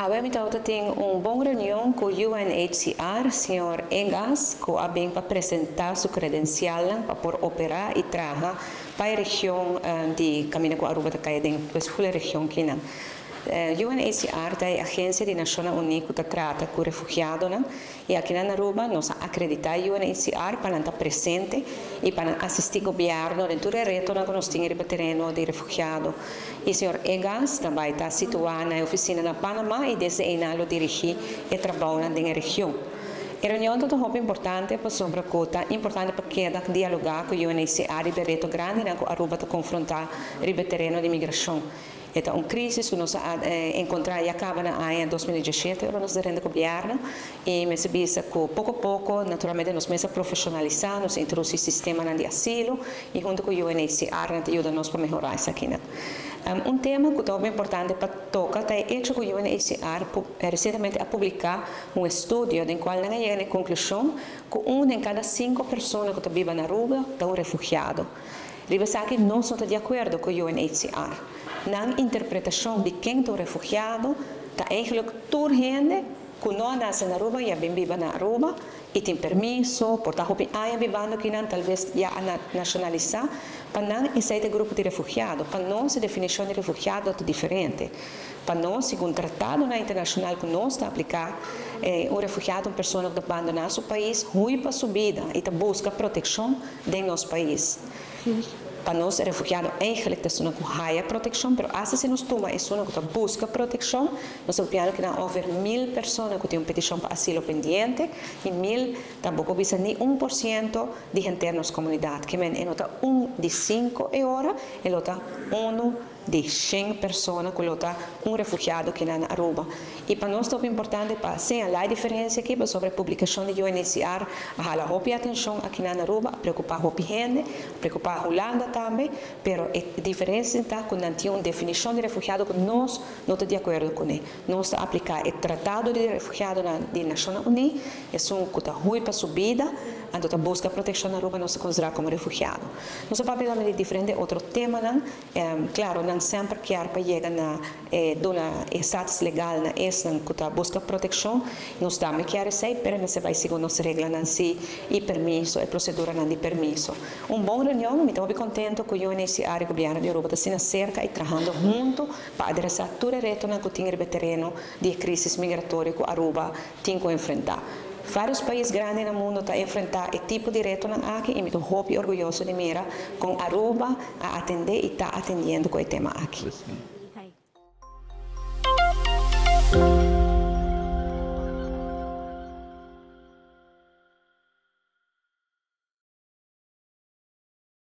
Agora, então, tem uma boa reunião com o UNHCR, senhor Egas, que vem para apresentar sua credencial para poder operar e trabalhar para a região de Caminho com Aruba, que é a região que não. UNHCR é a agência das Nações Unidas que trata com refugiados e aqui na Aruba nós acreditamos a UNHCR para estar presente e para assistir o governo dentro do retorno que nós temos no terreno de refugiados. E o senhor Egas também está situado na oficina da Panamá e desenhado dirigir e trabalhar na região. A reunião é muito importante para sobre cota, importante para que dialogar com o UNHCR e o reto grande na Aruba para confrontar o terreno de imigração. Então, uma crise que nós encontramos e acaba em 2017, nós devemos governo e me sabia que pouco a pouco, naturalmente, nós começamos a profissionalizar, nós introduzir o sistema de asilo e junto com o UNHCR, nos ajuda-nos para melhorar isso aqui. Tema que é muito importante para tocar é o hecho que o UNHCR recentemente a publicar um estudo em qual não chega à conclusão que em cada 5 pessoas que vivem na Aruba é um refugiado. Ribasa que não estão de acordo com o UNHCR. Na interpretação de quem é o refugiado, está eigenlijk toda gente que não nasce na Aruba e bem vive na Aruba e tem permisso, portanto, vivendo aqui talvez já nacionalizar, para não esse grupo de refugiados, para nós a definição de refugiado é diferente. Para nós, segundo o tratado internacional que nós está a aplicar, um refugiado é uma pessoa que abandona seu país, ruim para sua vida e busca proteção em nosso país. Para nós, refugiados eigenlijk pessoas que têm proteção, mas se nós tomamos pessoas que buscam proteção, nós sabemos que há over 1000 pessoas que têm uma petição para asilo pendente e 1000 tampouco bisa nem 1% de gente na nossa comunidade, que é nota 1 de 5 horas e nota 1 de 100 pessoas que lota um refugiado aqui na Aruba. E para nós é importante para ser a diferença aqui sobre a publicação de UNHCR, a dar atenção aqui na Aruba, preocupar a gente, preocupar a Holanda também, mas a diferença está que não tem uma definição de refugiado que nós não estamos de acordo com ele. Nós aplicamos o Tratado de Refugiados das Nações Unidas, é um que está ruim para a sua vida, então busca proteção na Aruba, não se considera como refugiado. Nós vamos de diferente outro tema, claro, não sempre quer para chegar na status legal na essa que busca proteção, nós também quer ser, mas se vai segundo as regras e permisso, e procedura de permisso. Boa reunião, me estou muito contente com o UNHCR e o governo de Aruba está cerca e trabalhando junto para adressar todo o reto que tem no terreno de crise migratória que Aruba tem que enfrentar. Vários países grandes no mundo estão a enfrentar esse tipo de reto aqui e me estou muito orgulhoso de mira com Aruba a atender e está atendendo com o tema aqui.